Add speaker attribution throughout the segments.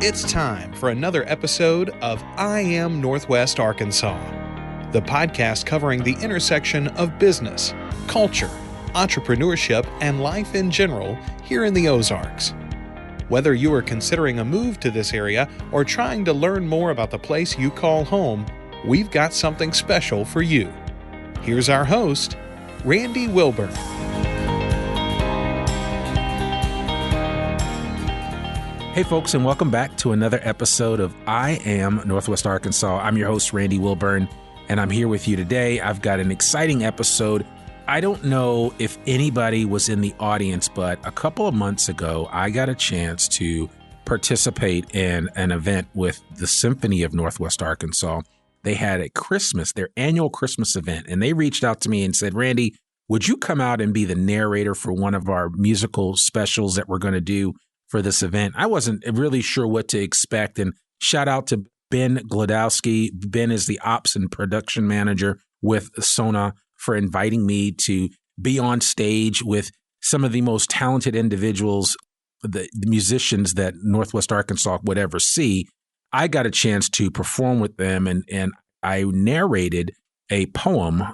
Speaker 1: It's time for another episode of I Am Northwest Arkansas, the podcast covering the intersection of business, culture, entrepreneurship, and life in general here in the Ozarks. Whether you are considering a move to this area or trying to learn more about the place you call home, we've got something special for you. Here's our host, Randy Wilburn.
Speaker 2: Hey folks, and welcome back to another episode of I Am Northwest Arkansas. I'm your host, Randy Wilburn, and I'm here with you today. I've got an exciting episode. I don't know if anybody was in the audience, but a couple of months ago, I got a chance to participate in an event with the Symphony of Northwest Arkansas. They had their annual Christmas event, and they reached out to me and said, Randy, would you come out and be the narrator for one of our musical specials that we're going to do for this event? I wasn't really sure what to expect. And shout out to Ben Glodowski. Ben is the ops and production manager with SoNA for inviting me to be on stage with some of the most talented individuals, the musicians that Northwest Arkansas would ever see. I got a chance to perform with them, and I narrated a poem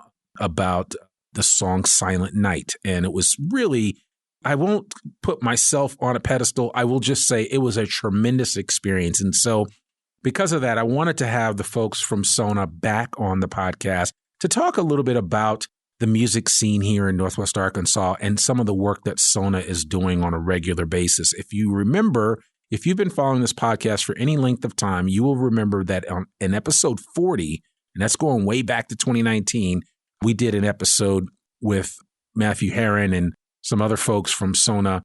Speaker 2: about the song Silent Night. And it was really, I won't put myself on a pedestal. I will just say it was a tremendous experience. And so because of that, I wanted to have the folks from SoNA back on the podcast to talk a little bit about the music scene here in Northwest Arkansas and some of the work that SoNA is doing on a regular basis. If you remember, if you've been following this podcast for any length of time, you will remember that in episode 40, and that's going way back to 2019, we did an episode with Matthew Herron and some other folks from SoNA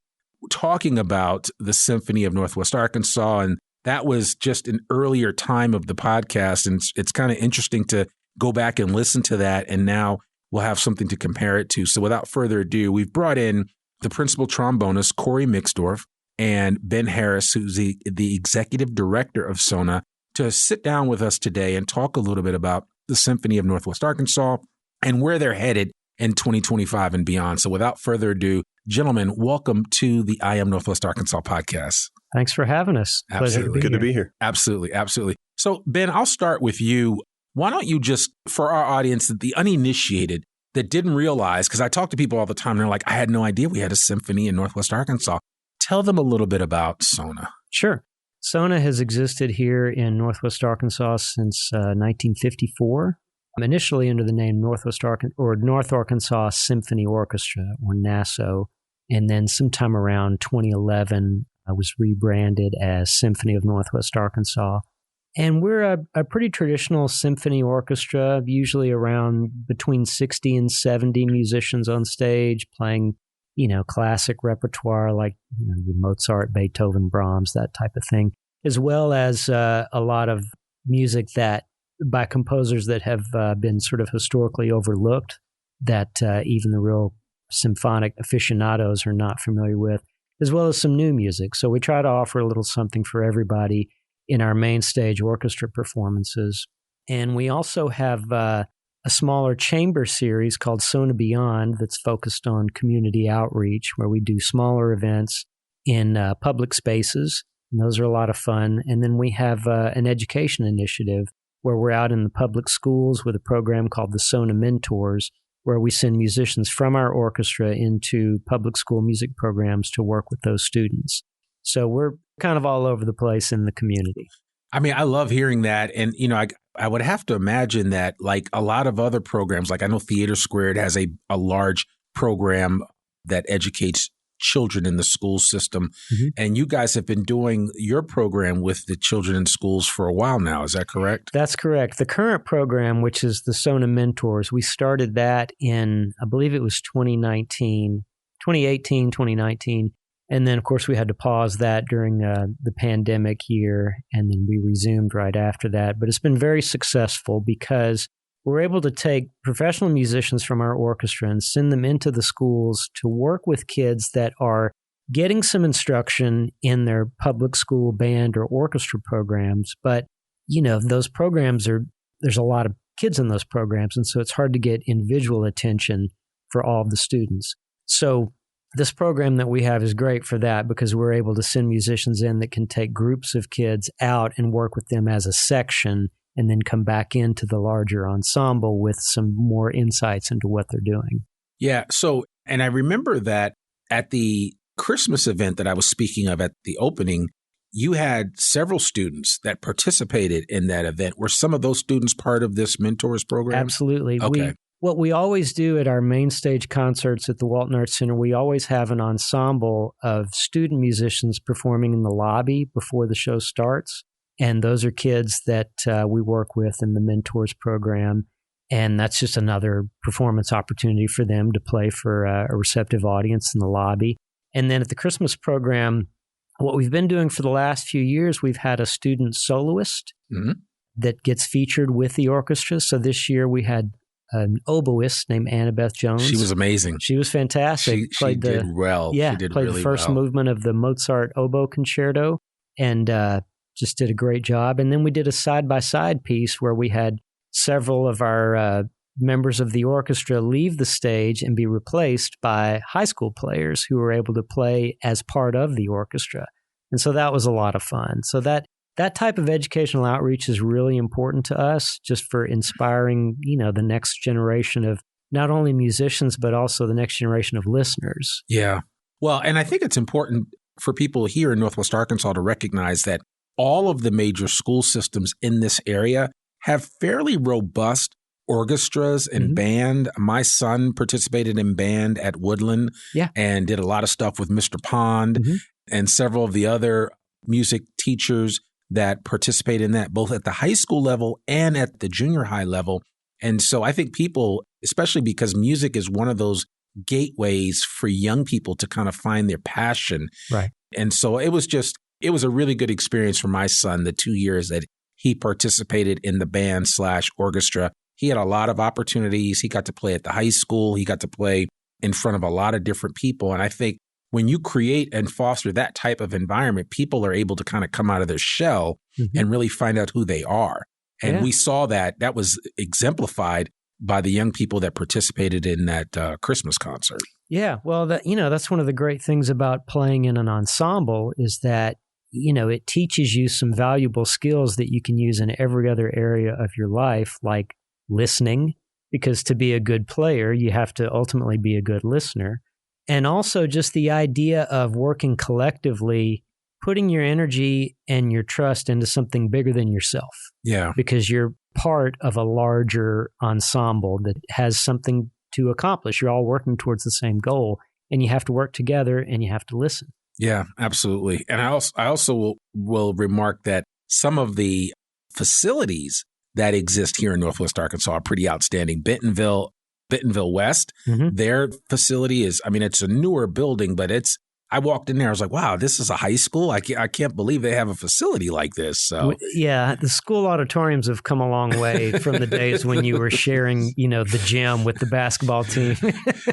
Speaker 2: talking about the Symphony of Northwest Arkansas. And that was just an earlier time of the podcast. And it's kind of interesting to go back and listen to that. And now we'll have something to compare it to. So without further ado, we've brought in the principal trombonist, Cory Mixdorf, and Ben Harris, who's the executive director of SoNA, to sit down with us today and talk a little bit about the Symphony of Northwest Arkansas and where they're headed in 2025 and beyond. So without further ado, gentlemen, welcome to the I Am Northwest Arkansas podcast.
Speaker 3: Thanks for having us.
Speaker 2: Absolutely.
Speaker 4: Good to be here.
Speaker 2: Absolutely. Absolutely. So Ben, I'll start with you. Why don't you just, for our audience, the uninitiated that didn't realize, because I talk to people all the time, and they're like, I had no idea we had a symphony in Northwest Arkansas. Tell them a little bit about SoNA.
Speaker 3: Sure. SoNA has existed here in Northwest Arkansas since 1954. Initially under the name North Arkansas Symphony Orchestra, or NASO, and then sometime around 2011, I was rebranded as Symphony of Northwest Arkansas. And we're a pretty traditional symphony orchestra, usually around between 60 and 70 musicians on stage playing, classic repertoire like your Mozart, Beethoven, Brahms, that type of thing, as well as a lot of music that by composers that have been sort of historically overlooked, that even the real symphonic aficionados are not familiar with, as well as some new music. So we try to offer a little something for everybody in our main stage orchestra performances. And we also have a smaller chamber series called SoNA Beyond that's focused on community outreach, where we do smaller events in public spaces. And those are a lot of fun. And then we have an education initiative where we're out in the public schools with a program called the SoNA Mentors, where we send musicians from our orchestra into public school music programs to work with those students. So we're kind of all over the place in the community.
Speaker 2: I mean, I love hearing that. And, I would have to imagine that like a lot of other programs, like I know Theater Squared has a large program that educates children in the school system. Mm-hmm. And you guys have been doing your program with the children in schools for a while now. Is that correct?
Speaker 3: That's correct. The current program, which is the SoNA Mentors, we started that in, I believe it was 2018, 2019. And then, of course, we had to pause that during the pandemic year, and then we resumed right after that. But it's been very successful because we're able to take professional musicians from our orchestra and send them into the schools to work with kids that are getting some instruction in their public school band or orchestra programs. But, those programs there's a lot of kids in those programs, and so it's hard to get individual attention for all of the students. So this program that we have is great for that because we're able to send musicians in that can take groups of kids out and work with them as a section and then come back into the larger ensemble with some more insights into what they're doing.
Speaker 2: Yeah. So, and I remember that at the Christmas event that I was speaking of at the opening, you had several students that participated in that event. Were some of those students part of this Mentors program?
Speaker 3: Absolutely.
Speaker 2: Okay.
Speaker 3: What we always do at our main stage concerts at the Walton Arts Center, we always have an ensemble of student musicians performing in the lobby before the show starts. And those are kids that we work with in the Mentors program. And that's just another performance opportunity for them to play for a receptive audience in the lobby. And then at the Christmas program, what we've been doing for the last few years, we've had a student soloist that gets featured with the orchestra. So this year we had an oboist named Annabeth Jones.
Speaker 2: She was amazing.
Speaker 3: She was fantastic.
Speaker 2: She did well.
Speaker 3: Yeah,
Speaker 2: she did
Speaker 3: played
Speaker 2: really
Speaker 3: the first
Speaker 2: well.
Speaker 3: movement of the Mozart oboe concerto and just did a great job. And then we did a side-by-side piece where we had several of our members of the orchestra leave the stage and be replaced by high school players who were able to play as part of the orchestra. And so that was a lot of fun. So that type of educational outreach is really important to us just for inspiring, the next generation of not only musicians, but also the next generation of listeners.
Speaker 2: Yeah. Well, and I think it's important for people here in Northwest Arkansas to recognize that all of the major school systems in this area have fairly robust orchestras and band. My son participated in band at Woodland and did a lot of stuff with Mr. Pond and several of the other music teachers that participate in that, both at the high school level and at the junior high level. And so I think people, especially because music is one of those gateways for young people to kind of find their passion.
Speaker 3: Right.
Speaker 2: And so it was a really good experience for my son, the 2 years that he participated in the band / orchestra. He had a lot of opportunities. He got to play at the high school. He got to play in front of a lot of different people. And I think when you create and foster that type of environment, people are able to kind of come out of their shell and really find out who they are. And we saw that was exemplified by the young people that participated in that Christmas concert.
Speaker 3: Yeah. Well, that's one of the great things about playing in an ensemble is that, it teaches you some valuable skills that you can use in every other area of your life, like listening, because to be a good player, you have to ultimately be a good listener. And also just the idea of working collectively, putting your energy and your trust into something bigger than yourself.
Speaker 2: Yeah.
Speaker 3: Because you're part of a larger ensemble that has something to accomplish. You're all working towards the same goal, and you have to work together and you have to listen.
Speaker 2: Yeah, absolutely. And I also will remark that some of the facilities that exist here in Northwest Arkansas are pretty outstanding. Bentonville West, their facility is, it's a newer building, but I walked in there, I was like, wow, this is a high school? I can't believe they have a facility like this. So
Speaker 3: yeah, the school auditoriums have come a long way from the days when you were sharing, the gym with the basketball team.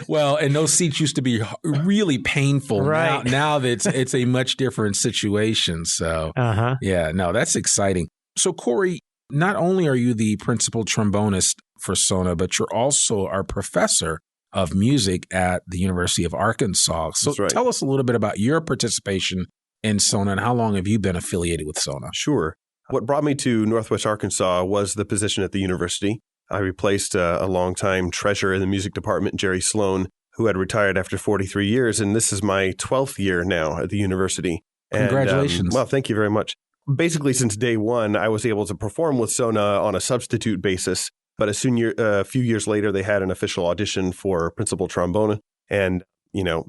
Speaker 2: Well, and those seats used to be really painful.
Speaker 3: Right.
Speaker 2: Now that it's a much different situation. So yeah, no, that's exciting. So Cory, not only are you the principal trombonist for SoNA, but you're also our professor of music at the University of Arkansas. So tell us a little bit about your participation in SoNA and how long have you been affiliated with SoNA?
Speaker 4: Sure. What brought me to Northwest Arkansas was the position at the university. I replaced a longtime treasurer in the music department, Jerry Sloan, who had retired after 43 years. And this is my 12th year now at the university.
Speaker 2: Congratulations.
Speaker 4: Well, thank you very much. Basically, since day one, I was able to perform with SoNA on a substitute basis. But a few years later, they had an official audition for principal trombone. And,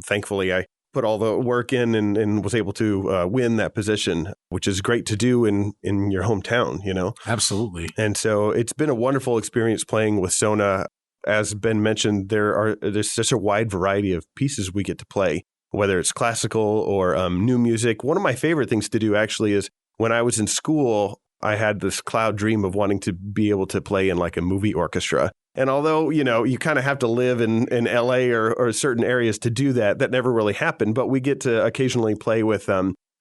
Speaker 4: thankfully, I put all the work in and was able to win that position, which is great to do in your hometown,
Speaker 2: Absolutely.
Speaker 4: And so it's been a wonderful experience playing with SoNA. As Ben mentioned, there's such a wide variety of pieces we get to play, whether it's classical or new music. One of my favorite things to do actually is when I was in school, I had this cloud dream of wanting to be able to play in like a movie orchestra. And although, you kind of have to live in LA or certain areas to do that, that never really happened. But we get to occasionally play with,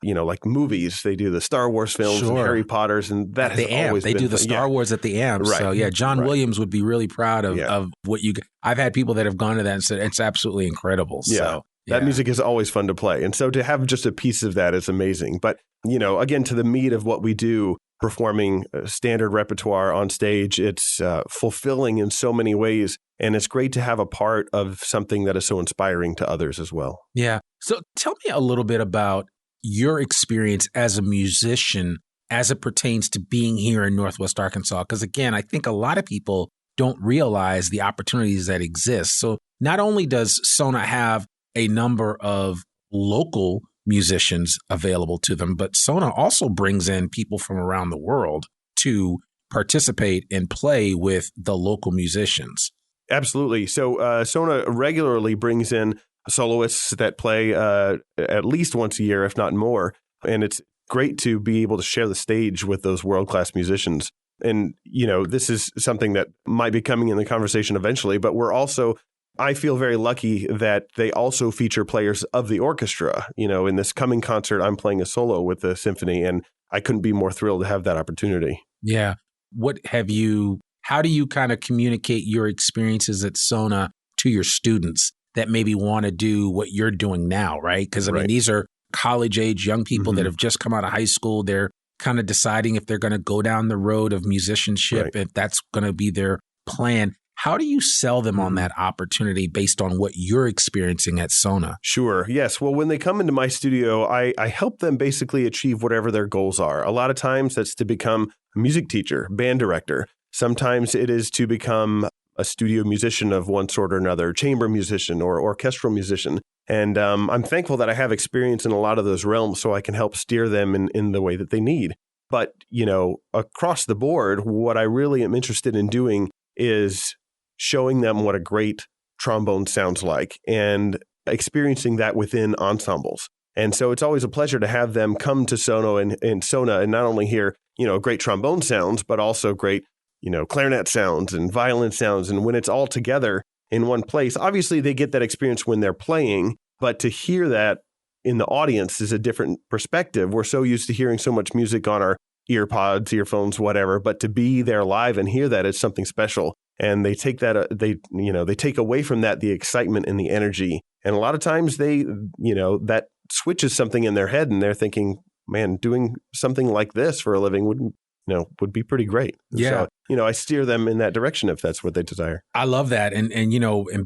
Speaker 4: like movies. They do the Star Wars films and Harry Potter's, and that has always been.
Speaker 2: They do the Star Wars at the Amp.
Speaker 4: Right.
Speaker 2: So yeah, John Williams would be really proud of what you. I've had people that have gone to that and said it's absolutely incredible.
Speaker 4: Yeah.
Speaker 2: So
Speaker 4: That music is always fun to play. And so to have just a piece of that is amazing. But, again, to the meat of what we do, performing standard repertoire on stage, it's fulfilling in so many ways. And it's great to have a part of something that is so inspiring to others as well.
Speaker 2: Yeah. So tell me a little bit about your experience as a musician as it pertains to being here in Northwest Arkansas. Because again, I think a lot of people don't realize the opportunities that exist. So not only does SoNA have a number of local musicians available to them, but SoNA also brings in people from around the world to participate and play with the local musicians.
Speaker 4: Absolutely. So SoNA regularly brings in soloists that play at least once a year, if not more. And it's great to be able to share the stage with those world-class musicians. And, this is something that might be coming in the conversation eventually, but I feel very lucky that they also feature players of the orchestra. In this coming concert, I'm playing a solo with the symphony, and I couldn't be more thrilled to have that opportunity.
Speaker 2: Yeah. How do you kind of communicate your experiences at SoNA to your students that maybe want to do what you're doing now, right? Because, mean, these are college-age young people that have just come out of high school. They're kind of deciding if they're going to go down the road of musicianship, if that's going to be their plan. How do you sell them on that opportunity based on what you're experiencing at SoNA?
Speaker 4: Sure. Yes. Well, when they come into my studio, I help them basically achieve whatever their goals are. A lot of times that's to become a music teacher, band director. Sometimes it is to become a studio musician of one sort or another, chamber musician or orchestral musician. And I'm thankful that I have experience in a lot of those realms so I can help steer them in the way that they need. But, across the board, what I really am interested in doing is showing them what a great trombone sounds like and experiencing that within ensembles. And so it's always a pleasure to have them come to SoNA and not only hear, great trombone sounds, but also great, clarinet sounds and violin sounds. And when it's all together in one place, obviously they get that experience when they're playing, but to hear that in the audience is a different perspective. We're so used to hearing so much music on our ear pods, earphones, whatever, but to be there live and hear that is something special. And they take that, they take away from that the excitement and the energy. And a lot of times that switches something in their head and they're thinking, man, doing something like this for a living would be pretty great.
Speaker 2: Yeah.
Speaker 4: So, I steer them in that direction if that's what they desire.
Speaker 2: I love that. And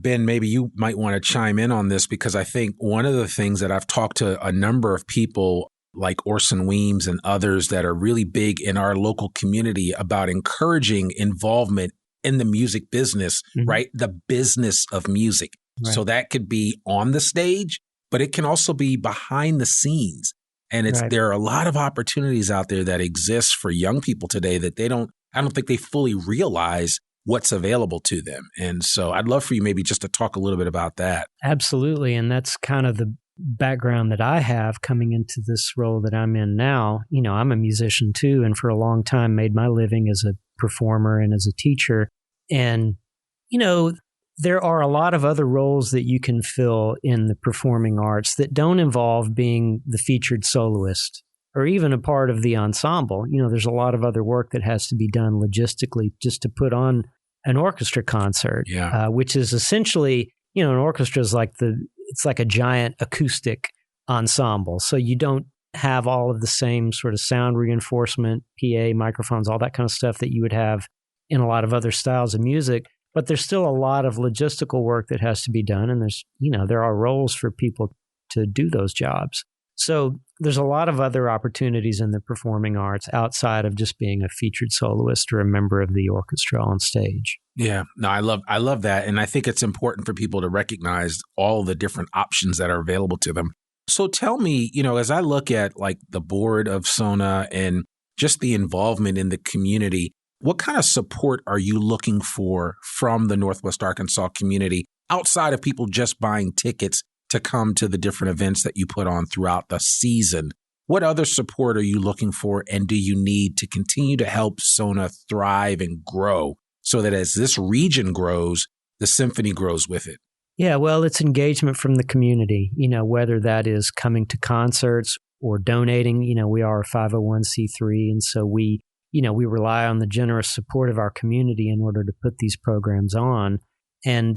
Speaker 2: Ben, maybe you might want to chime in on this because I think one of the things that I've talked to a number of people like Orson Weems and others that are really big in our local community about encouraging involvement in the music business, right? The business of music. Right. So that could be on the stage, but it can also be behind the scenes. And there are a lot of opportunities out there that exist for young people today that I don't think they fully realize what's available to them. And so I'd love for you maybe just to talk a little bit about that.
Speaker 3: Absolutely. And that's kind of the background that I have coming into this role that I'm in now. I'm a musician too, and for a long time made my living as a performer and as a teacher. And, there are a lot of other roles that you can fill in the performing arts that don't involve being the featured soloist or even a part of the ensemble. There's a lot of other work that has to be done logistically just to put on an orchestra concert, which is essentially, an orchestra is it's like a giant acoustic ensemble. So you don't have all of the same sort of sound reinforcement, PA, microphones, all that kind of stuff that you would have in a lot of other styles of music. But there's still a lot of logistical work that has to be done. And there are roles for people to do those jobs. So there's a lot of other opportunities in the performing arts outside of just being a featured soloist or a member of the orchestra on stage.
Speaker 2: Yeah, no, I love that. And I think it's important for people to recognize all the different options that are available to them. So tell me, as I look at like the board of SoNA and just the involvement in the community, what kind of support are you looking for from the Northwest Arkansas community outside of people just buying tickets to come to the different events that you put on throughout the season? What other support are you looking for, and do you need to continue to help SoNA thrive and grow so that as this region grows, the symphony grows with it?
Speaker 3: Yeah, well, it's engagement from the community, whether that is coming to concerts or donating. We are a 501c3, and so we rely on the generous support of our community in order to put these programs on. And,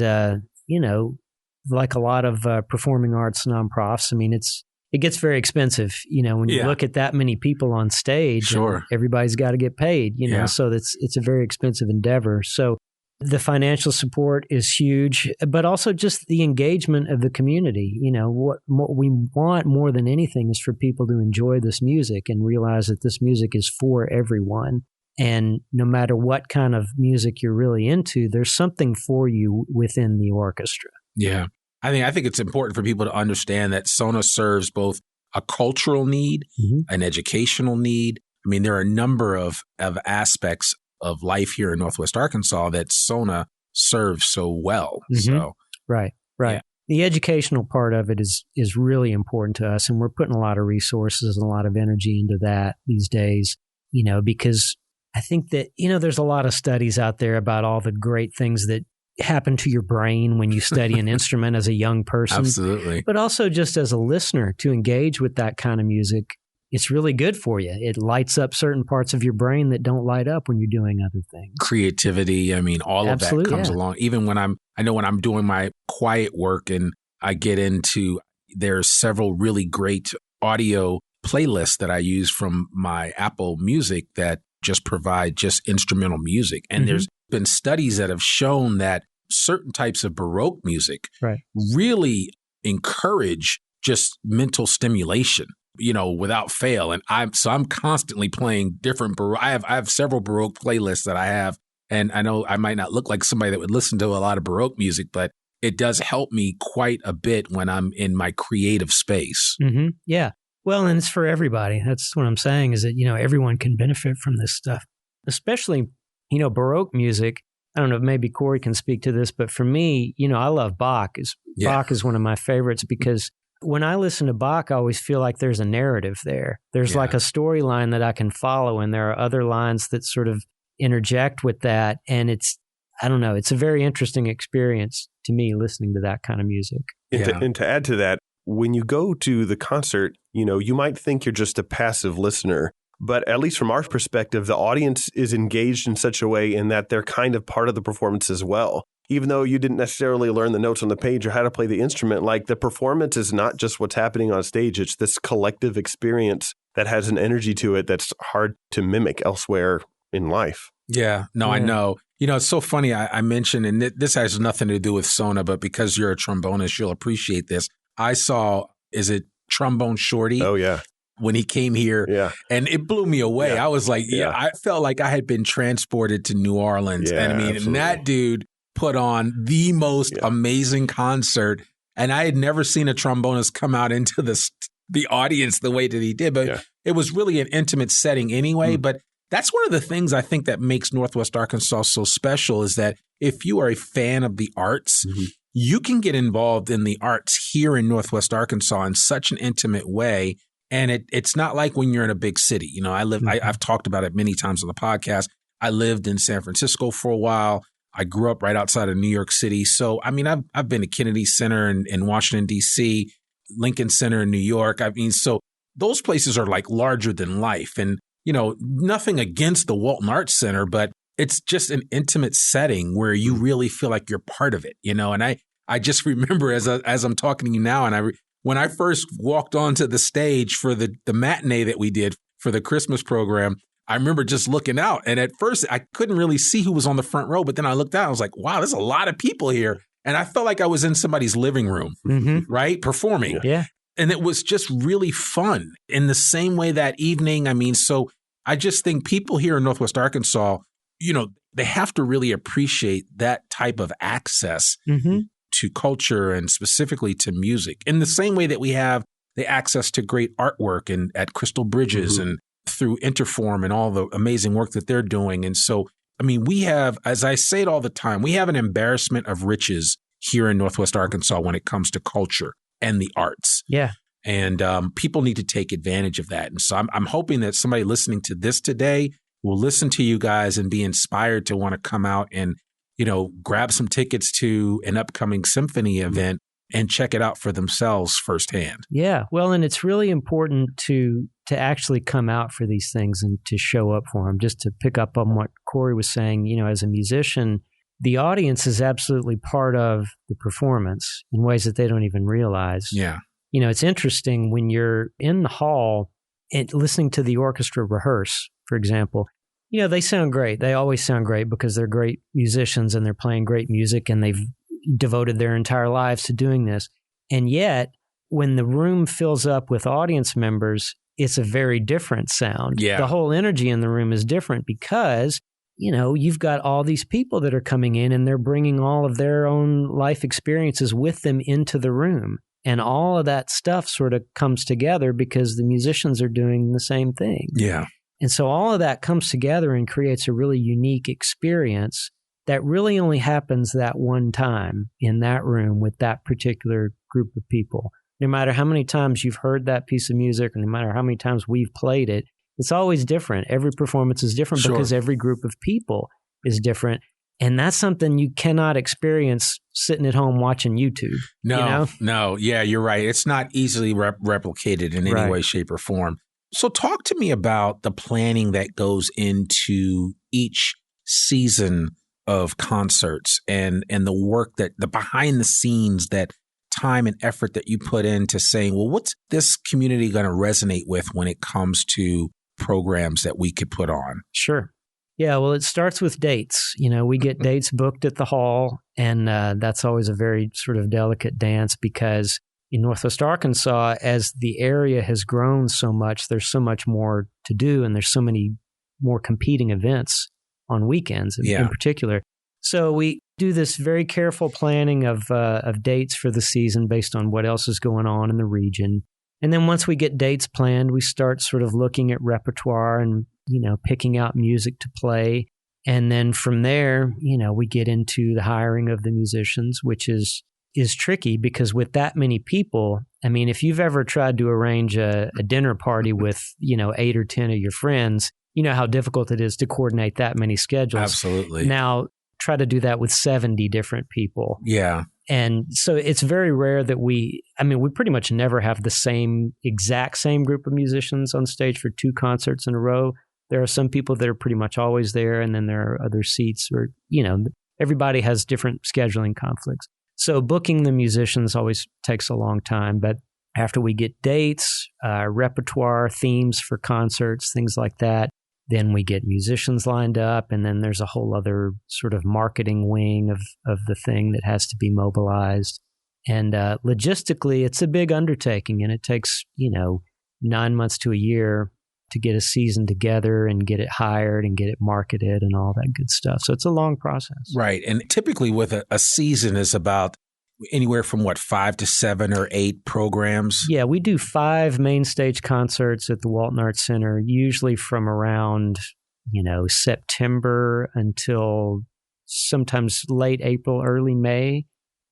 Speaker 3: like a lot of performing arts nonprofits, I mean, it gets very expensive, when you look at that many people on stage.
Speaker 2: Sure.
Speaker 3: Everybody's got to get paid, so it's a very expensive endeavor. So the financial support is huge, but also just the engagement of the community. What we want more than anything is for people to enjoy this music and realize that this music is for everyone. And no matter what kind of music you're really into, there's something for you within the orchestra.
Speaker 2: Yeah. I think it's important for people to understand that SoNA serves both a cultural need, an educational need. I mean, there are a number of aspects of life here in Northwest Arkansas that SoNA serves so well. So,
Speaker 3: Right. Yeah. The educational part of it is really important to us, and we're putting a lot of resources and a lot of energy into that these days, because I think that, there's a lot of studies out there about all the great things that happen to your brain when you study an instrument as a young person.
Speaker 2: Absolutely.
Speaker 3: But also just as a listener to engage with that kind of music, it's really good for you. It lights up certain parts of your brain that don't light up when you're doing other things.
Speaker 2: Creativity. I mean, all of that comes along. Even when I know when I'm doing my quiet work and I get into, there's several really great audio playlists that I use from my Apple Music that just provide just instrumental music. And there's been studies that have shown that certain types of Baroque music really encourage just mental stimulation, without fail. And I'm constantly playing different Baroque. I have several Baroque playlists that I have. And I know I might not look like somebody that would listen to a lot of Baroque music, but it does help me quite a bit when I'm in my creative space.
Speaker 3: Yeah. Well, and it's for everybody. That's what I'm saying is that, everyone can benefit from this stuff, especially, Baroque music. I don't know, maybe Cory can speak to this, but for me, I love Bach. Bach is one of my favorites because when I listen to Bach, I always feel like there's a narrative there. There's like a storyline that I can follow, and there are other lines that sort of interject with that. And it's a very interesting experience to me listening to that kind of music.
Speaker 4: And to add to that, when you go to the concert, you might think you're just a passive listener, but at least from our perspective, the audience is engaged in such a way in that they're kind of part of the performance as well. Even though you didn't necessarily learn the notes on the page or how to play the instrument, like the performance is not just what's happening on stage. It's this collective experience that has an energy to it that's hard to mimic elsewhere in life.
Speaker 2: Yeah, no, I know. It's so funny. I mentioned, and this has nothing to do with SoNA, but because you're a trombonist, you'll appreciate this. I saw, is it Trombone Shorty?
Speaker 4: Oh, yeah.
Speaker 2: When he came here, and it blew me away. I was like, I felt like I had been transported to New Orleans.
Speaker 4: Yeah,
Speaker 2: and I mean,
Speaker 4: absolutely.
Speaker 2: And that dude put on the most amazing concert. And I had never seen a trombonist come out into the audience the way that he did. But it was really an intimate setting anyway. But that's one of the things I think that makes Northwest Arkansas so special is that if you are a fan of the arts, you can get involved in the arts here in Northwest Arkansas in such an intimate way. And it's not like when you're in a big city. I've talked about it many times on the podcast. I lived in San Francisco for a while. I grew up right outside of New York City. So, I mean, I've been to Kennedy Center in Washington, D.C., Lincoln Center in New York. I mean, so those places are like larger than life. And, nothing against the Walton Arts Center, but it's just an intimate setting where you really feel like you're part of it, and I just remember as I'm talking to you now, and when I first walked onto the stage for the matinee that we did for the Christmas program, I remember just looking out. And at first I couldn't really see who was on the front row, but then I looked out, I was like, wow, there's a lot of people here. And I felt like I was in somebody's living room, right? Performing.
Speaker 3: Yeah.
Speaker 2: And it was just really fun in the same way that evening. I mean, so I just think people here in Northwest Arkansas, they have to really appreciate that type of access to culture and specifically to music in the same way that we have the access to great artwork and at Crystal Bridges and through Interform and all the amazing work that they're doing. And so, I mean, we have, as I say it all the time, we have an embarrassment of riches here in Northwest Arkansas when it comes to culture and the arts.
Speaker 3: Yeah.
Speaker 2: And people need to take advantage of that. And so I'm hoping that somebody listening to this today will listen to you guys and be inspired to want to come out and, grab some tickets to an upcoming symphony event and check it out for themselves firsthand.
Speaker 3: Yeah. Well, and it's really important to actually come out for these things and to show up for them. Just to pick up on what Cory was saying, as a musician, the audience is absolutely part of the performance in ways that they don't even realize.
Speaker 2: Yeah.
Speaker 3: It's interesting when you're in the hall and listening to the orchestra rehearse, for example. They sound great. They always sound great because they're great musicians and they're playing great music and they've devoted their entire lives to doing this. And yet, when the room fills up with audience members, it's a very different sound.
Speaker 2: Yeah.
Speaker 3: The whole energy in the room is different because, you've got all these people that are coming in and they're bringing all of their own life experiences with them into the room. And all of that stuff sort of comes together because the musicians are doing the same thing.
Speaker 2: Yeah.
Speaker 3: And so all of that comes together and creates a really unique experience that really only happens that one time in that room with that particular group of people. No matter how many times you've heard that piece of music, or no matter how many times we've played it, it's always different. Every performance is different because every group of people is different. And that's something you cannot experience sitting at home watching YouTube.
Speaker 2: No. Yeah, you're right. It's not easily replicated in any way, shape, or form. So talk to me about the planning that goes into each season of concerts and the work the behind the scenes, that time and effort that you put into saying, well, what's this community going to resonate with when it comes to programs that we could put on?
Speaker 3: Sure. Yeah, well, it starts with dates. We get dates booked at the hall, and that's always a very sort of delicate dance because in Northwest Arkansas, as the area has grown so much, there's so much more to do, and there's so many more competing events on weekends in particular. So we do this very careful planning of dates for the season based on what else is going on in the region. And then once we get dates planned, we start sort of looking at repertoire and, picking out music to play. And then from there, we get into the hiring of the musicians, which is tricky because with that many people, I mean, if you've ever tried to arrange a dinner party with, 8 or 10 of your friends, you know how difficult it is to coordinate that many schedules.
Speaker 2: Absolutely.
Speaker 3: Now, try to do that with 70 different people.
Speaker 2: Yeah.
Speaker 3: And so it's very rare that we pretty much never have the exact same group of musicians on stage for 2 concerts in a row. There are some people that are pretty much always there, and then there are other seats where, everybody has different scheduling conflicts. So booking the musicians always takes a long time, but after we get dates, repertoire, themes for concerts, things like that, then we get musicians lined up, and then there's a whole other sort of marketing wing of the thing that has to be mobilized. And logistically, it's a big undertaking, and it takes, 9 months to a year to get a season together and get it hired and get it marketed and all that good stuff. So it's a long process.
Speaker 2: Right. And typically with a season is about anywhere from 5 to 7 or 8 programs?
Speaker 3: Yeah, we do 5 main stage concerts at the Walton Arts Center, usually from around, September until sometimes late April, early May.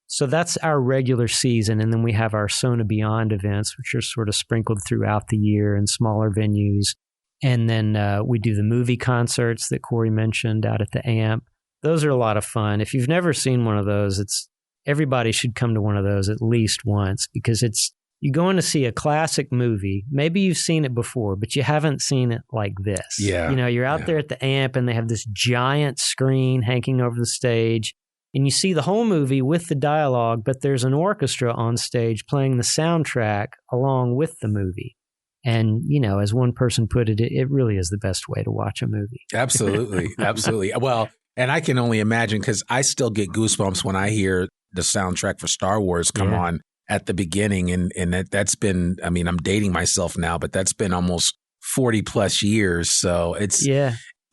Speaker 3: So that's our regular season. And then we have our SoNA Beyond events, which are sort of sprinkled throughout the year in smaller venues. And then we do the movie concerts that Cory mentioned out at the AMP. Those are a lot of fun. If you've never seen one of those, everybody should come to one of those at least once, because you're going to see a classic movie. Maybe you've seen it before, but you haven't seen it like this.
Speaker 2: Yeah.
Speaker 3: You're out there at the AMP and they have this giant screen hanging over the stage. And you see the whole movie with the dialogue, but there's an orchestra on stage playing the soundtrack along with the movie. And, as one person put it, it really is the best way to watch a movie.
Speaker 2: Absolutely. Absolutely. Well, and I can only imagine, because I still get goosebumps when I hear the soundtrack for Star Wars come on at the beginning. And that's been, I'm dating myself now, but that's been almost 40 plus years. So it's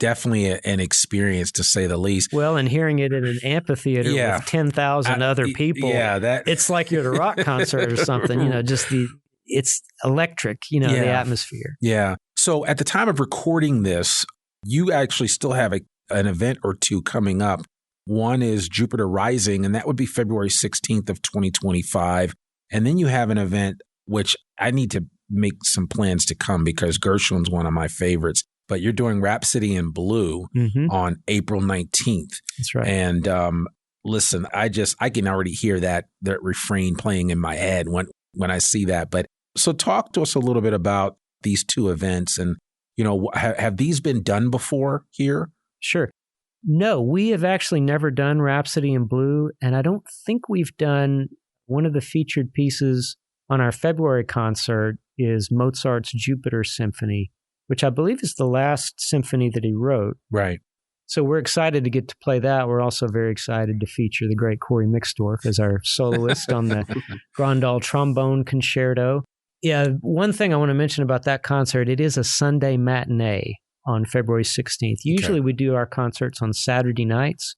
Speaker 2: definitely an experience, to say the least.
Speaker 3: Well, and hearing it in an amphitheater with 10,000 other people, it's like you're at a rock concert or something, it's electric, the atmosphere.
Speaker 2: Yeah. So at the time of recording this, you actually still have an event or 2 coming up. One is Jupiter Rising, and that would be February 16th of 2025. And then you have an event, which I need to make some plans to come, because Gershwin's one of my favorites. But you're doing Rhapsody in Blue on April 19th.
Speaker 3: That's right.
Speaker 2: And listen, I can already hear that refrain playing in my head when I see that. But so talk to us a little bit about these 2 events, and, have these been done before here?
Speaker 3: Sure. No, we have actually never done Rhapsody in Blue, and I don't think we've done one of the featured pieces on our February concert is Mozart's Jupiter Symphony, which I believe is the last symphony that he wrote.
Speaker 2: Right.
Speaker 3: So we're excited to get to play that. We're also very excited to feature the great Cory Mixdorf as our soloist on the Grandal Trombone Concerto. Yeah, one thing I want to mention about that concert, it is a Sunday matinee on February 16th. Usually we do our concerts on Saturday nights,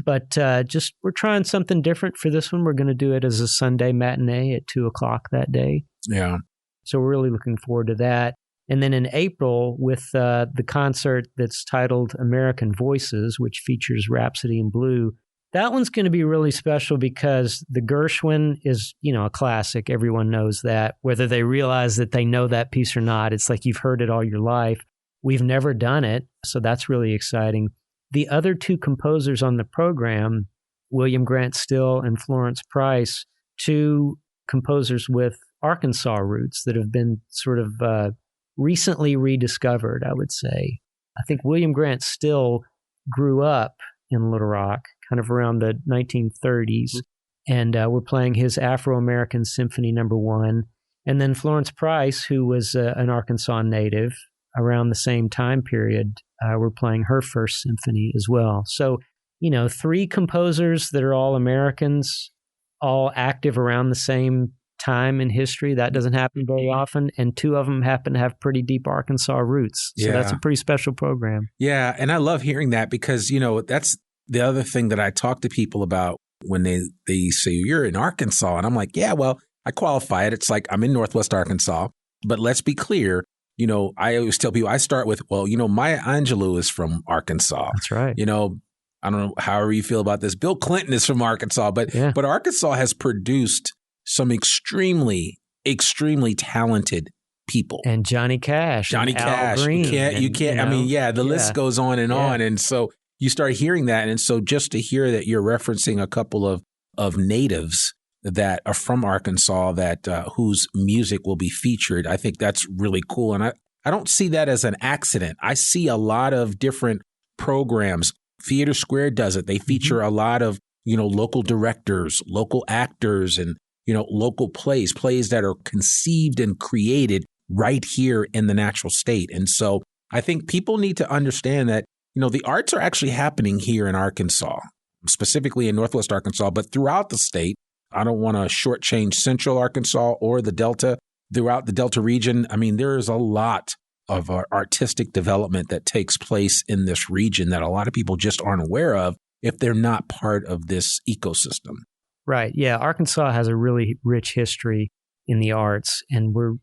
Speaker 3: but just we're trying something different for this one. We're going to do it as a Sunday matinee at 2:00 that day.
Speaker 2: Yeah.
Speaker 3: So we're really looking forward to that. And then in April with the concert that's titled American Voices, which features Rhapsody in Blue, that one's going to be really special because the Gershwin is, a classic. Everyone knows that, whether they realize that they know that piece or not. It's like you've heard it all your life. We've never done it, so that's really exciting. The other two composers on the program, William Grant Still and Florence Price, two composers with Arkansas roots that have been sort of recently rediscovered, I would say. I think William Grant Still grew up in Little Rock, kind of around the 1930s, and we're playing his Afro-American Symphony No. 1. And then Florence Price, who was an Arkansas native, around the same time period, we're playing her first symphony as well. So, three composers that are all Americans, all active around the same time in history. That doesn't happen very often. And two of them happen to have pretty deep Arkansas roots. So that's a pretty special program.
Speaker 2: Yeah. And I love hearing that because, that's the other thing that I talk to people about when they say, you're in Arkansas. And I'm like, yeah, well, I qualify it. It's like I'm in Northwest Arkansas. But let's be clear. I always tell people I start with, Maya Angelou is from Arkansas.
Speaker 3: That's right.
Speaker 2: I don't know however you feel about this. Bill Clinton is from Arkansas, but Arkansas has produced some extremely, extremely talented people.
Speaker 3: And Johnny Cash.
Speaker 2: Johnny Cash.
Speaker 3: Al Green,
Speaker 2: you can't. The list goes on and on. And so you start hearing that. And so just to hear that you're referencing a couple of natives that are from Arkansas that whose music will be featured, I think that's really cool. And I don't see that as an accident. I see a lot of different programs. Theater Square does it. They feature a lot of, local directors, local actors, and, local plays that are conceived and created right here in the natural state. And so I think people need to understand that, the arts are actually happening here in Arkansas, specifically in Northwest Arkansas, but throughout the state. I don't want to shortchange Central Arkansas or the Delta. Throughout the Delta region, there is a lot of artistic development that takes place in this region that a lot of people just aren't aware of if they're not part of this ecosystem.
Speaker 3: Right. Yeah. Arkansas has a really rich history in the arts, and we're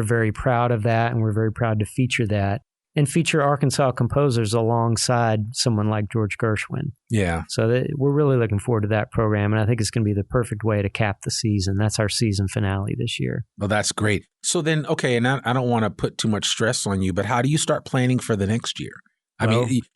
Speaker 3: very proud of that, and we're very proud to feature that and feature Arkansas composers alongside someone like George Gershwin.
Speaker 2: Yeah.
Speaker 3: So we're really looking forward to that program, and I think it's going to be the perfect way to cap the season. That's our season finale this year.
Speaker 2: Well, that's great. So then, okay, and I don't want to put too much stress on you, but how do you start planning for the next year?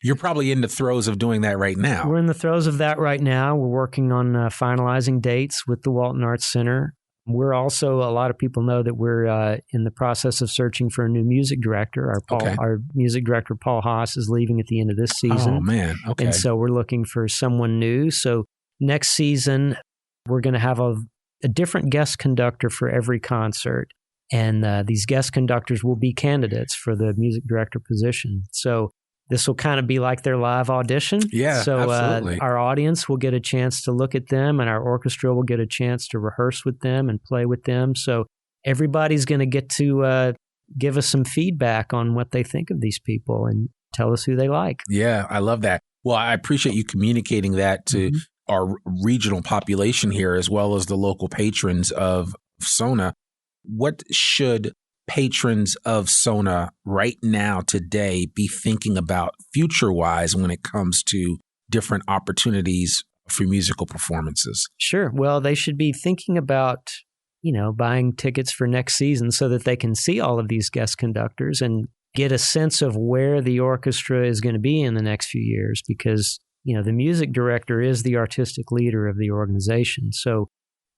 Speaker 2: You're probably in the throes of doing that right now.
Speaker 3: We're in the throes of that right now. We're working on finalizing dates with the Walton Arts Center. We're also, a lot of people know that we're in the process of searching for a new music director. Our music director, Paul Haas, is leaving at the end of this season.
Speaker 2: Oh, man. Okay.
Speaker 3: And so we're looking for someone new. So next season, we're going to have a different guest conductor for every concert. And these guest conductors will be candidates for the music director position. So this will kind of be like their live audition.
Speaker 2: Yeah,
Speaker 3: so
Speaker 2: absolutely.
Speaker 3: Our audience will get a chance to look at them, and our orchestra will get a chance to rehearse with them and play with them. So everybody's going to get to give us some feedback on what they think of these people and tell us who they like.
Speaker 2: Yeah, I love that. Well, I appreciate you communicating that to our regional population here, as well as the local patrons of SoNA. What should patrons of SoNA right now today be thinking about future-wise when it comes to different opportunities for musical performances?
Speaker 3: Sure. Well, they should be thinking about, buying tickets for next season so that they can see all of these guest conductors and get a sense of where the orchestra is going to be in the next few years, because, the music director is the artistic leader of the organization. So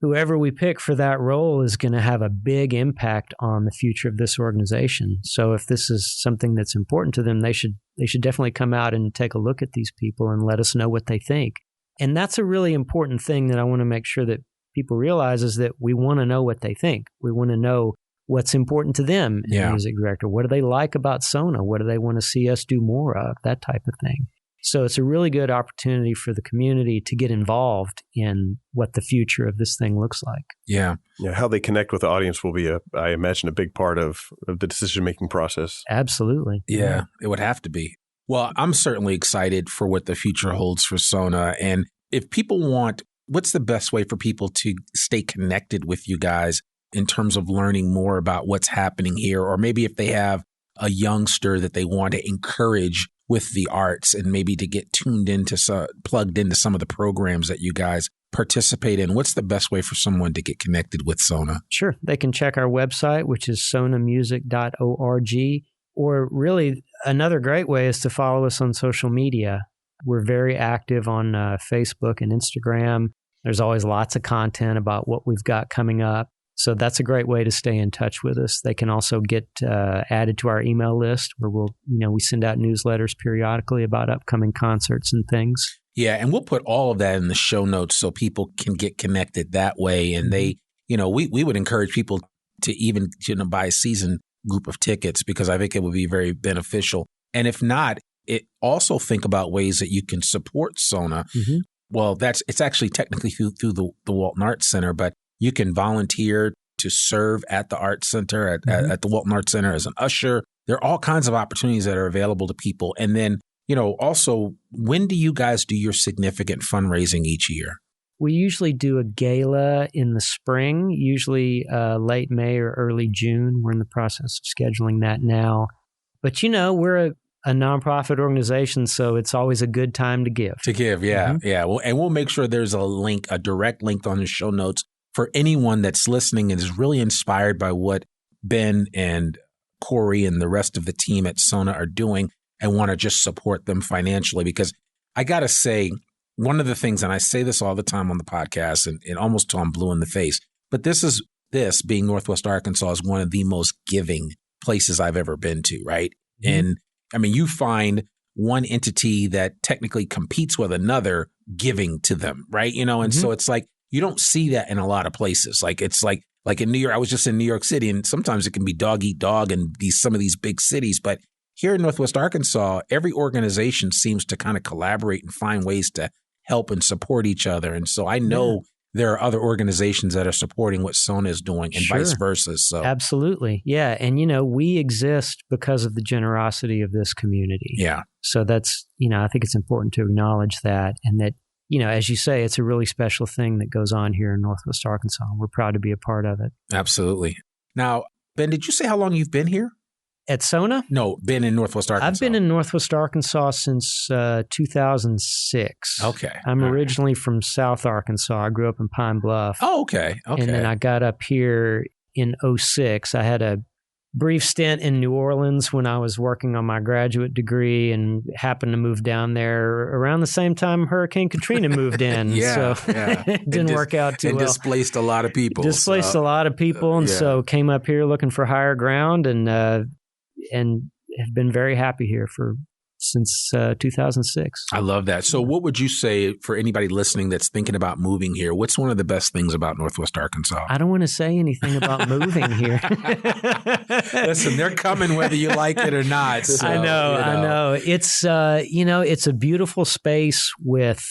Speaker 3: whoever we pick for that role is going to have a big impact on the future of this organization. So if this is something that's important to them, they should definitely come out and take a look at these people and let us know what they think. And that's a really important thing that I want to make sure that people realize, is that we want to know what they think. We want to know what's important to them as a music director. What do they like about SoNA? What do they want to see us do more of? That type of thing. So it's a really good opportunity for the community to get involved in what the future of this thing looks like.
Speaker 4: Yeah. How they connect with the audience will be, I imagine, a big part of the decision-making process.
Speaker 3: Absolutely.
Speaker 2: Yeah, it would have to be. Well, I'm certainly excited for what the future holds for SoNA. And if people want, what's the best way for people to stay connected with you guys in terms of learning more about what's happening here? Or maybe if they have a youngster that they want to encourage with the arts and maybe to get plugged into some of the programs that you guys participate in, what's the best way for someone to get connected with SoNA?
Speaker 3: Sure. They can check our website, which is sonamusic.org. Or really, another great way is to follow us on social media. We're very active on Facebook and Instagram. There's always lots of content about what we've got coming up. So that's a great way to stay in touch with us. They can also get added to our email list, where we send out newsletters periodically about upcoming concerts and things.
Speaker 2: Yeah, and we'll put all of that in the show notes so people can get connected that way. And they, we would encourage people to even buy a season group of tickets, because I think it would be very beneficial. And if not, also think about ways that you can support SoNA. Mm-hmm. Well, it's actually technically through the Walton Arts Center, but you can volunteer to serve at the Arts Center, at the Walton Arts Center as an usher. There are all kinds of opportunities that are available to people. And then, also, when do you guys do your significant fundraising each year?
Speaker 3: We usually do a gala in the spring, usually late May or early June. We're in the process of scheduling that now. But, we're a nonprofit organization, so it's always a good time to give.
Speaker 2: Yeah. Well, and we'll make sure there's a direct link on the show notes for anyone that's listening and is really inspired by what Ben and Cory and the rest of the team at SoNA are doing and want to just support them financially. Because I got to say, one of the things, and I say this all the time on the podcast and almost till I'm blue in the face, but this being Northwest Arkansas is one of the most giving places I've ever been to, right? Mm-hmm. And I mean, you find one entity that technically competes with another giving to them, right? And so it's like, you don't see that in a lot of places. Like it's like in New York, I was just in New York City, and sometimes it can be dog eat dog in some of these big cities. But here in Northwest Arkansas, every organization seems to kind of collaborate and find ways to help and support each other. And so I know there are other organizations that are supporting what SoNA is doing and vice versa. So
Speaker 3: absolutely. Yeah. And, we exist because of the generosity of this community.
Speaker 2: Yeah.
Speaker 3: So that's, I think it's important to acknowledge that, and that, as you say, it's a really special thing that goes on here in Northwest Arkansas. We're proud to be a part of it.
Speaker 2: Absolutely. Now, Ben, did you say how long you've been here?
Speaker 3: At SoNA?
Speaker 2: No, been in Northwest Arkansas.
Speaker 3: I've been in Northwest Arkansas since 2006.
Speaker 2: Okay.
Speaker 3: I'm originally from South Arkansas. I grew up in Pine Bluff.
Speaker 2: Oh, okay.
Speaker 3: And then I got up here in 2006. I had a brief stint in New Orleans when I was working on my graduate degree, and happened to move down there around the same time Hurricane Katrina moved in. It didn't work out too well.
Speaker 2: And displaced a lot of people.
Speaker 3: A lot of people. And so came up here looking for higher ground, and have been very happy here since 2006.
Speaker 2: I love that. So what would you say for anybody listening that's thinking about moving here? What's one of the best things about Northwest Arkansas?
Speaker 3: I don't want to say anything about moving here.
Speaker 2: Listen, they're coming whether you like it or not. So,
Speaker 3: I know. It's, it's a beautiful space with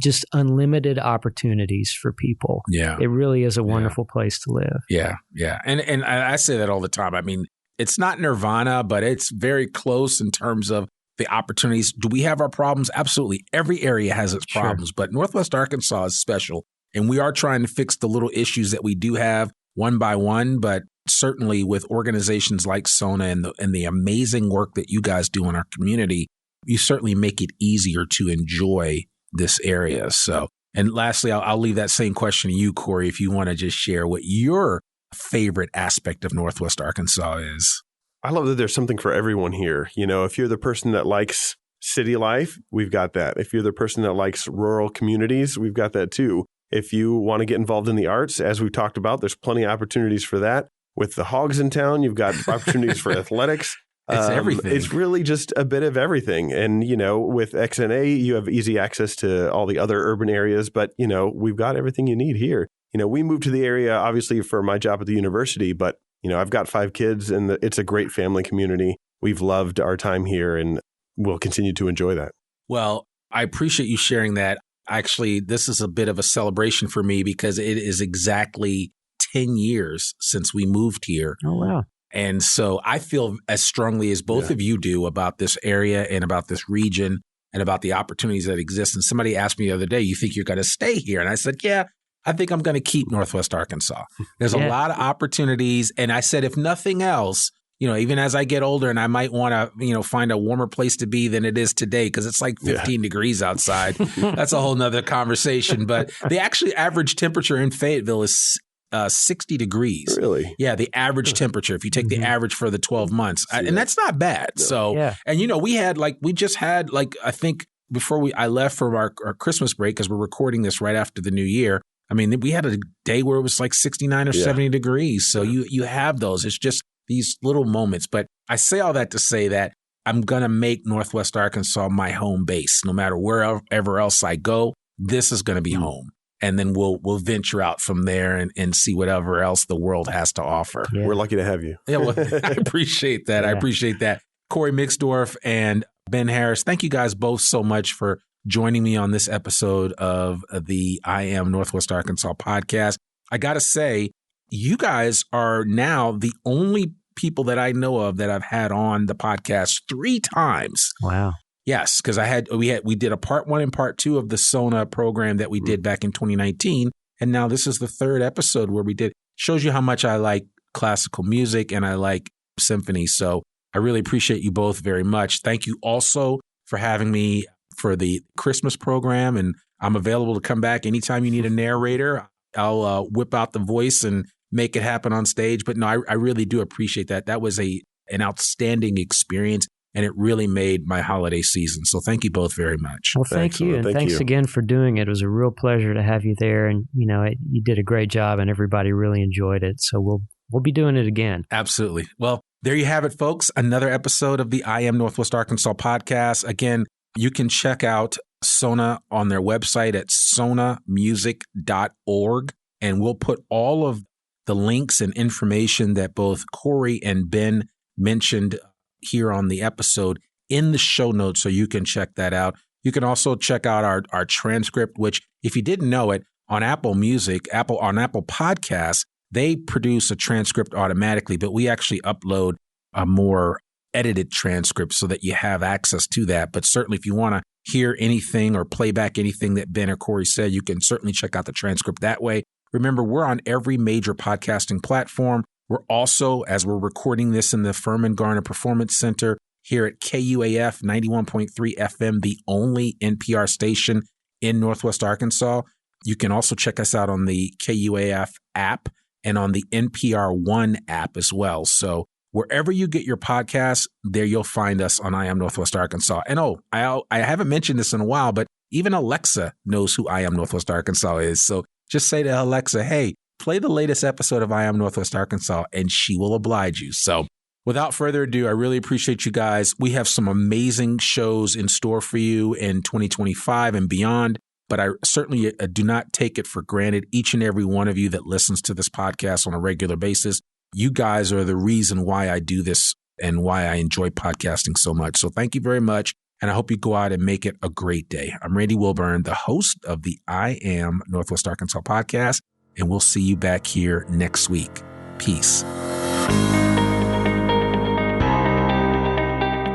Speaker 3: just unlimited opportunities for people.
Speaker 2: Yeah.
Speaker 3: It really is a wonderful place to live.
Speaker 2: Yeah. Yeah. And I say that all the time. I mean, it's not nirvana, but it's very close in terms of the opportunities. Do we have our problems? Absolutely. Every area has its problems, but Northwest Arkansas is special. And we are trying to fix the little issues that we do have one by one, but certainly with organizations like SoNA and the amazing work that you guys do in our community, you certainly make it easier to enjoy this area. So, and lastly, I'll leave that same question to you, Cory, if you want to just share what your favorite aspect of Northwest Arkansas is.
Speaker 4: I love that there's something for everyone here. If you're the person that likes city life, we've got that. If you're the person that likes rural communities, we've got that too. If you want to get involved in the arts, as we've talked about, there's plenty of opportunities for that. With the hogs in town, you've got opportunities for athletics.
Speaker 2: It's everything.
Speaker 4: It's really just a bit of everything. And, with XNA, you have easy access to all the other urban areas. But, we've got everything you need here. We moved to the area, obviously, for my job at the university. But, I've got 5 kids and it's a great family community. We've loved our time here and we'll continue to enjoy that.
Speaker 2: Well, I appreciate you sharing that. Actually, this is a bit of a celebration for me because it is exactly 10 years since we moved here.
Speaker 3: Oh, wow.
Speaker 2: And so I feel as strongly as both of you do about this area and about this region and about the opportunities that exist. And somebody asked me the other day, you think you're going to stay here? And I said, yeah, I think I'm going to keep Northwest Arkansas. There's a lot of opportunities. And I said, if nothing else, even as I get older and I might want to, find a warmer place to be than it is today because it's like 15 degrees outside. That's a whole nother conversation. But the actually average temperature in Fayetteville is 60 degrees.
Speaker 4: Really?
Speaker 2: Yeah, the average temperature, if you take the average for the 12 months. And that's not bad. No. So, and we just had I think before I left for our Christmas break, because we're recording this right after the new year. I mean, we had a day where it was like 69 or 70 degrees. So you have those. It's just these little moments. But I say all that to say that I'm going to make Northwest Arkansas my home base. No matter wherever else I go, this is going to be home. And then we'll venture out from there and see whatever else the world has to offer.
Speaker 4: Yeah. We're lucky to have you.
Speaker 2: Yeah, well, I appreciate that. I appreciate that. Cory Mixdorf and Ben Harris, thank you guys both so much for joining me on this episode of the I Am Northwest Arkansas podcast. I got to say, you guys are now the only people that I know of that I've had on the podcast 3 times.
Speaker 3: Wow.
Speaker 2: Yes, because we did a part 1 and part 2 of the SoNA program that we did back in 2019. And now this is the 3rd episode where we did. Shows you how much I like classical music and I like symphony. So I really appreciate you both very much. Thank you also for having me for the Christmas program. And I'm available to come back anytime you need a narrator. I'll whip out the voice and make it happen on stage. But no, I really do appreciate that. That was an outstanding experience. And it really made my holiday season. So thank you both very much.
Speaker 3: Well, thank you. And thanks again for doing it. It was a real pleasure to have you there. And, you did a great job and everybody really enjoyed it. So we'll be doing it again.
Speaker 2: Absolutely. Well, there you have it, folks. Another episode of the I Am Northwest Arkansas podcast. Again, you can check out SoNA on their website at sonamusic.org. And we'll put all of the links and information that both Cory and Ben mentioned here on the episode in the show notes, so you can check that out. You can also check out our transcript, which, if you didn't know it, on Apple Music, on Apple Podcasts, they produce a transcript automatically, but we actually upload a more edited transcript so that you have access to that. But certainly if you want to hear anything or play back anything that Ben or Cory said, you can certainly check out the transcript that way. Remember, we're on every major podcasting platform. We're also, as we're recording this in the Furman Garner Performance Center here at KUAF 91.3 FM, the only NPR station in Northwest Arkansas. You can also check us out on the KUAF app and on the NPR One app as well. So wherever you get your podcasts, there you'll find us on I Am Northwest Arkansas. And I haven't mentioned this in a while, but even Alexa knows who I Am Northwest Arkansas is. So just say to Alexa, hey, play the latest episode of I Am Northwest Arkansas, and she will oblige you. So without further ado, I really appreciate you guys. We have some amazing shows in store for you in 2025 and beyond, but I certainly do not take it for granted. Each and every one of you that listens to this podcast on a regular basis, you guys are the reason why I do this and why I enjoy podcasting so much. So thank you very much, and I hope you go out and make it a great day. I'm Randy Wilburn, the host of the I Am Northwest Arkansas podcast, and we'll see you back here next week. Peace.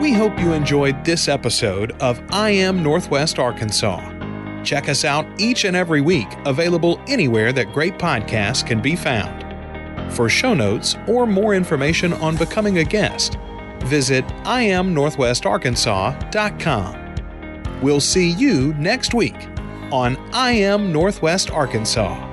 Speaker 1: We hope you enjoyed this episode of I Am Northwest Arkansas. Check us out each and every week, available anywhere that great podcasts can be found. For show notes or more information on becoming a guest, visit IamNorthwestArkansas.com. We'll see you next week on I Am Northwest Arkansas.